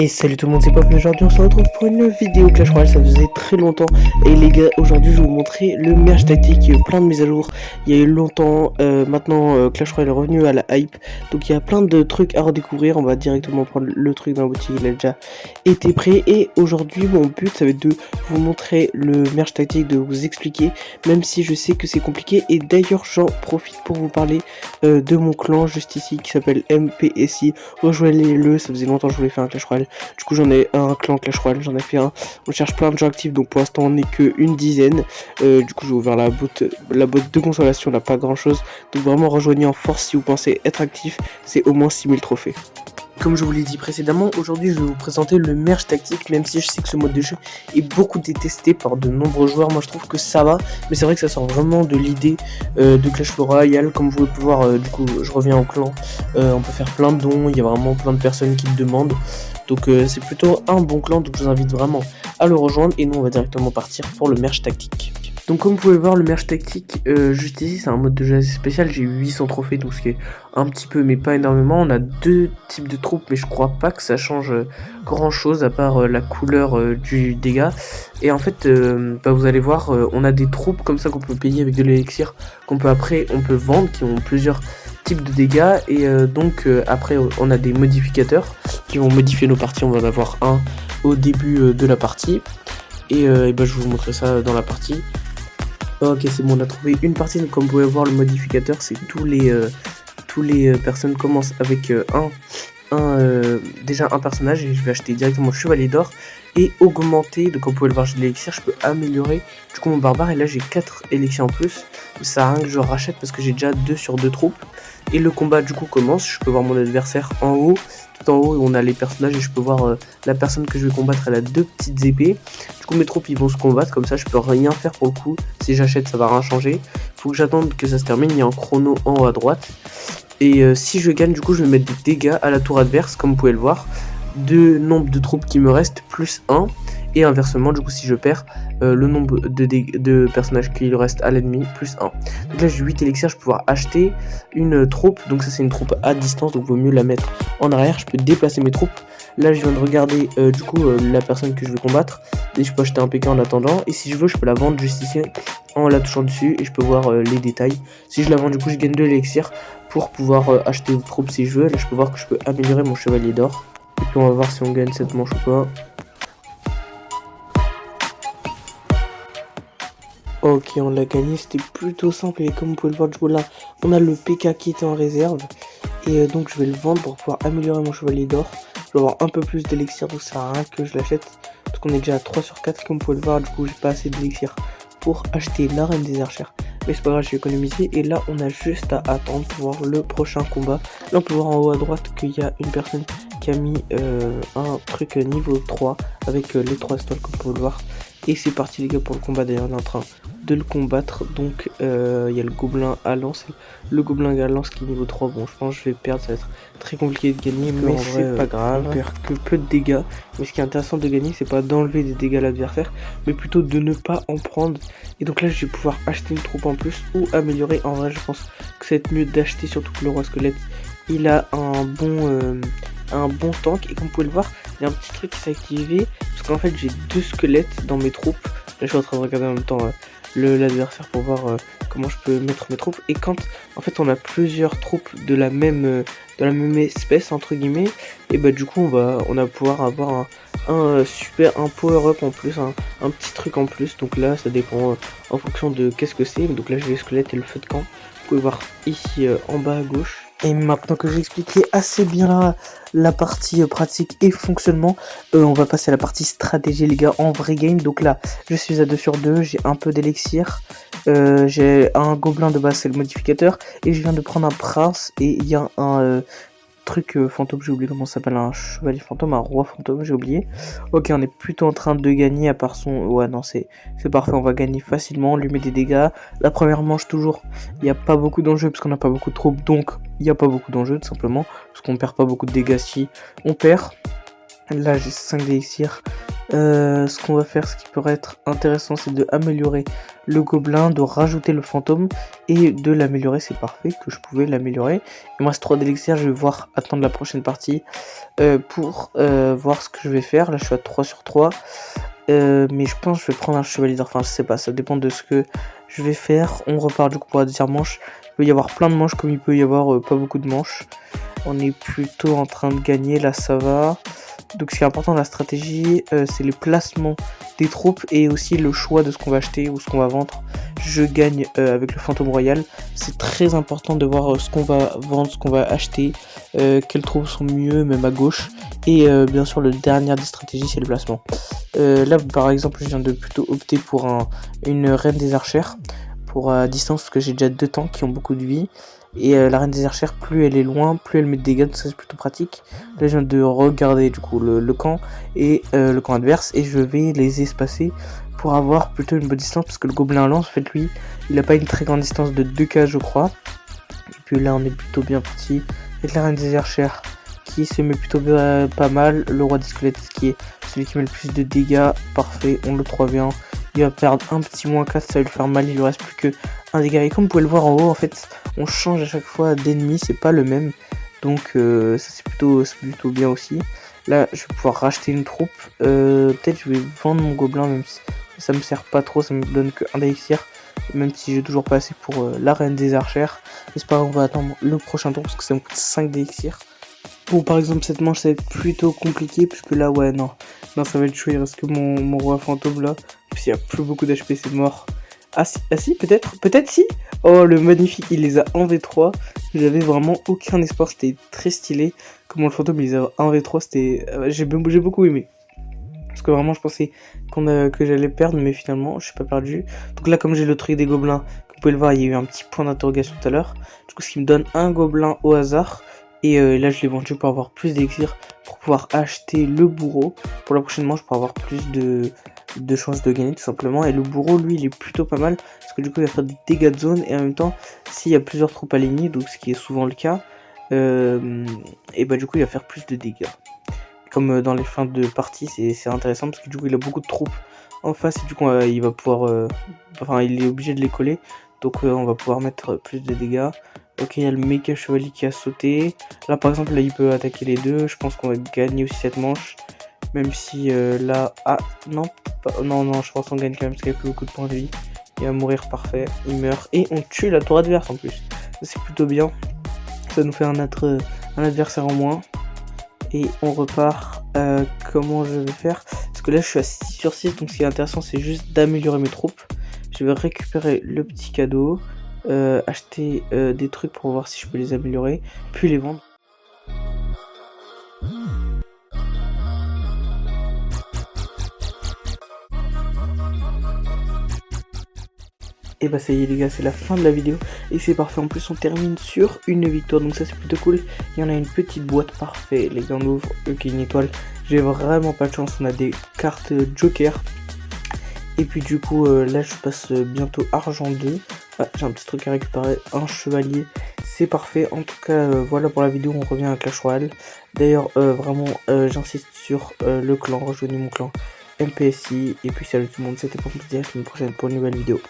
Et salut tout le monde, c'est Pop, aujourd'hui on se retrouve pour une vidéo Clash Royale, ça faisait très longtemps. Et les gars, aujourd'hui je vais vous montrer le merge tactique, il y a eu plein de mises à jour, il y a eu longtemps, maintenant Clash Royale est revenu à la hype. Donc il y a plein de trucs à redécouvrir, on va directement prendre le truc dans la boutique, il a déjà été prêt. Et aujourd'hui mon but ça va être de vous montrer le merge tactique, de vous expliquer, même si je sais que c'est compliqué. Et d'ailleurs j'en profite pour vous parler de mon clan juste ici qui s'appelle MPSI, rejoignez-le, ça faisait longtemps que je voulais faire un Clash Royale. Du coup j'en ai un clan Clash Royale, j'en ai fait un, on cherche plein de gens actifs, donc pour l'instant on n'est qu'une dizaine. Du coup j'ai ouvert la boîte de consolation, on n'a pas grand chose, donc vraiment rejoignez en force si vous pensez être actif, c'est au moins 6000 trophées. Comme je vous l'ai dit précédemment, aujourd'hui je vais vous présenter le merge tactique, même si je sais que ce mode de jeu est beaucoup détesté par de nombreux joueurs. Moi je trouve que ça va, mais c'est vrai que ça sort vraiment de l'idée de Clash Royale. Comme vous pouvez voir, du coup je reviens au clan, on peut faire plein de dons, il y a vraiment plein de personnes qui le demandent. Donc c'est plutôt un bon clan, donc je vous invite vraiment à le rejoindre. Et nous on va directement partir pour le merge tactique. Donc comme vous pouvez voir, le merge tactique, juste ici, c'est un mode de jeu assez spécial. J'ai 800 trophées, donc ce qui est un petit peu, mais pas énormément. On a deux types de troupes, mais je crois pas que ça change grand chose, à part la couleur du dégât. Et en fait, vous allez voir, on a des troupes comme ça qu'on peut payer avec de l'élixir, qu'on peut après, on peut vendre, qui ont plusieurs types de dégâts. Et donc après, on a des modificateurs qui vont modifier nos parties. On va en avoir un au début de la partie. Et je vais vous montrer ça dans la partie. Ok, c'est bon, on a trouvé une partie. Donc comme vous pouvez voir, le modificateur, c'est tous les personnes commencent avec déjà un personnage. Et je vais acheter directement Chevalier d'Or et augmenter. Donc comme vous pouvez le voir, j'ai de l'élixir, je peux améliorer du coup mon barbare. Et là j'ai 4 élixirs en plus. Ça sert à rien que je rachète parce que j'ai déjà 2 sur 2 troupes. Et le combat du coup commence. Je peux voir mon adversaire en haut. Tout en haut on a les personnages et je peux voir la personne que je vais combattre. Elle a 2 petites épées. Du coup mes troupes ils vont se combattre, comme ça je peux rien faire pour le coup. Si j'achète ça va rien changer. Faut que j'attende que ça se termine. Il y a un chrono en haut à droite. Et si je gagne, du coup je vais mettre des dégâts à la tour adverse, comme vous pouvez le voir. De nombre de troupes qui me restent plus 1. Et inversement, du coup si je perds, le nombre de personnages qui reste à l'ennemi plus 1. Donc là j'ai 8 élixirs, je vais pouvoir acheter une troupe. Donc ça c'est une troupe à distance, donc il vaut mieux la mettre en arrière. Je peux déplacer mes troupes. Là je viens de regarder la personne que je vais combattre. Et je peux acheter un PK en attendant. Et si je veux je peux la vendre juste ici en la touchant dessus. Et je peux voir les détails. Si je la vends, du coup je gagne 2 élixirs pour pouvoir acheter une troupe si je veux. Là je peux voir que je peux améliorer mon chevalier d'or. Et puis on va voir si on gagne cette manche ou pas. Ok, on l'a gagné, c'était plutôt simple. Et comme vous pouvez le voir, du coup là on a le PK qui était en réserve. Et donc je vais le vendre pour pouvoir améliorer mon chevalier d'or. Je vais avoir un peu plus d'élixir, donc ça sert à rien que je l'achète. Parce qu'on est déjà à 3 sur 4, comme vous pouvez le voir. Du coup j'ai pas assez d'élixir pour acheter la reine des archères. Mais c'est pas grave, je vais économiser. Et là on a juste à attendre pour voir le prochain combat. Là on peut voir en haut à droite qu'il y a une personne qui a mis un truc niveau 3 avec les 3 étoiles, comme vous pouvez le voir. Et c'est parti les gars pour le combat. D'ailleurs on est en train de le combattre. Donc il y a le gobelin à lance, le gobelin à lance qui est niveau 3. Bon je pense que je vais perdre, ça va être très compliqué de gagner, mais c'est pas grave, on perd que peu de dégâts. Mais ce qui est intéressant de gagner, c'est pas d'enlever des dégâts à l'adversaire, mais plutôt de ne pas en prendre. Et donc là je vais pouvoir acheter une troupe en plus ou améliorer. En vrai je pense que ça va être mieux d'acheter, surtout que le roi squelette il a un bon tank. Et comme vous pouvez le voir, il y a un petit truc qui s'est activé, parce qu'en fait j'ai 2 squelettes dans mes troupes. Là je suis en train de regarder en même temps l'adversaire pour voir comment je peux mettre mes troupes. Et quand en fait on a plusieurs troupes de la même espèce entre guillemets, et bah du coup on va pouvoir avoir un power up en plus, un petit truc en plus. Donc là ça dépend en fonction de qu'est-ce que c'est. Donc là j'ai les squelettes et le feu de camp, vous pouvez voir ici en bas à gauche. Et maintenant que j'ai expliqué assez bien la partie pratique et fonctionnement, on va passer à la partie stratégie les gars, en vrai game. Donc là je suis à 2 sur 2, j'ai un peu d'élixir, j'ai un gobelin de base, c'est le modificateur, et je viens de prendre un prince. Et il y a un truc fantôme, j'ai oublié comment ça s'appelle, un chevalier fantôme, un roi fantôme, j'ai oublié. Ok, on est plutôt en train de gagner, à part son... Ouais non, c'est parfait, on va gagner facilement, on lui met des dégâts. La première manche toujours, il n'y a pas beaucoup d'enjeux parce qu'on n'a pas beaucoup de troupes, donc il n'y a pas beaucoup d'enjeux tout simplement, parce qu'on perd pas beaucoup de dégâts si on perd. Là j'ai 5 d'élixirs, Ce qu'on va faire, ce qui pourrait être intéressant, c'est de améliorer le gobelin, de rajouter le fantôme et de l'améliorer. C'est parfait que je pouvais l'améliorer. Il me reste 3 d'élixir, je vais voir attendre la prochaine partie pour voir ce que je vais faire. Là je suis à 3 sur 3. Mais je pense que je vais prendre un chevalier d'or. Enfin je sais pas, ça dépend de ce que je vais faire. On repart du coup pour la deuxième manche. Il peut y avoir plein de manches comme il peut y avoir pas beaucoup de manches. On est plutôt en train de gagner, là ça va. Donc ce qui est important dans la stratégie, c'est les placements des troupes et aussi le choix de ce qu'on va acheter ou ce qu'on va vendre. Je gagne avec le fantôme royal. C'est très important de voir ce qu'on va vendre, ce qu'on va acheter, quelles troupes sont mieux, même à gauche. Et bien sûr, le dernier des stratégies, c'est le placement. Là, par exemple, je viens de plutôt opter pour une reine des archères pour distance, parce que j'ai déjà 2 tanks qui ont beaucoup de vie. Et la reine des archères, plus elle est loin, plus elle met de dégâts, donc ça c'est plutôt pratique. Là je viens de regarder du coup le camp et le camp adverse, et je vais les espacer pour avoir plutôt une bonne distance, parce que le gobelin lance, en fait lui, il a pas une très grande distance de 2K je crois. Et puis là on est plutôt bien parti avec la reine des archères qui se met plutôt pas mal. Le roi des squelettes qui est celui qui met le plus de dégâts, parfait, on le 3v1. Il va perdre un petit moins 4, ça va lui faire mal, il lui reste plus que un dégât. Et comme vous pouvez le voir en haut, en fait, on change à chaque fois d'ennemi, c'est pas le même. Donc ça c'est plutôt bien aussi. Là, je vais pouvoir racheter une troupe. Peut-être je vais vendre mon gobelin, même si ça me sert pas trop, ça me donne que 1 d'élixir. Même si j'ai toujours pas assez pour la reine des archères. Mais c'est pas grave, on va attendre le prochain tour parce que ça me coûte 5 d'élixir. Bon, par exemple, cette manche, ça va être plutôt compliqué, puisque là, ouais, non, ça va être chaud, il reste que mon roi fantôme, là. S'il y a plus beaucoup d'HP, c'est mort. Ah si, peut-être si. Oh, le magnifique, il les a en V3. J'avais vraiment aucun espoir, c'était très stylé. Comment le fantôme, il les a en V3, c'était... j'ai beaucoup aimé. Parce que vraiment, je pensais que j'allais perdre, mais finalement, je suis pas perdu. Donc là, comme j'ai le truc des gobelins, comme vous pouvez le voir, il y a eu un petit point d'interrogation tout à l'heure. Du coup, ce qui me donne un gobelin au hasard. Et là je l'ai vendu pour avoir plus d'élixir, pour pouvoir acheter le bourreau. Pour la prochaine manche, pour avoir plus de chances de gagner tout simplement. Et le bourreau, lui, il est plutôt pas mal, parce que du coup il va faire des dégâts de zone. Et en même temps, s'il y a plusieurs troupes alignées, donc ce qui est souvent le cas, et bah du coup il va faire plus de dégâts. Comme dans les fins de partie, c'est intéressant, parce que du coup il a beaucoup de troupes en face. Et du coup il va pouvoir... enfin il est obligé de les coller. Donc on va pouvoir mettre plus de dégâts. Ok, il y a le méga chevalier qui a sauté. Là, par exemple, là, il peut attaquer les deux. Je pense qu'on va gagner aussi cette manche. Même si là... Ah, non, non, je pense qu'on gagne quand même parce qu'il n'y a plus beaucoup de points de vie. Il va mourir, parfait. Il meurt. Et on tue la tour adverse en plus. C'est plutôt bien. Ça nous fait un adversaire en moins. Et on repart. Comment je vais faire? Parce que là, je suis à 6 sur 6. Donc, ce qui est intéressant, c'est juste d'améliorer mes troupes. Je vais récupérer le petit cadeau. Acheter des trucs pour voir si je peux les améliorer, puis les vendre. Et bah ça y est les gars, c'est la fin de la vidéo et c'est parfait. En plus on termine sur une victoire, donc ça c'est plutôt cool. Il y en a une petite boîte, parfait les gars, on ouvre. Ok, une étoile, j'ai vraiment pas de chance, on a des cartes joker. Et puis du coup là je passe bientôt argent 2. Ah, j'ai un petit truc à récupérer, un chevalier, c'est parfait. En tout cas voilà pour la vidéo, on revient à Clash Royale. D'ailleurs vraiment j'insiste sur le clan, rejoignez mon clan MPSI. Et puis salut tout le monde, c'était pour me dire, à la semaine prochaine pour une nouvelle vidéo.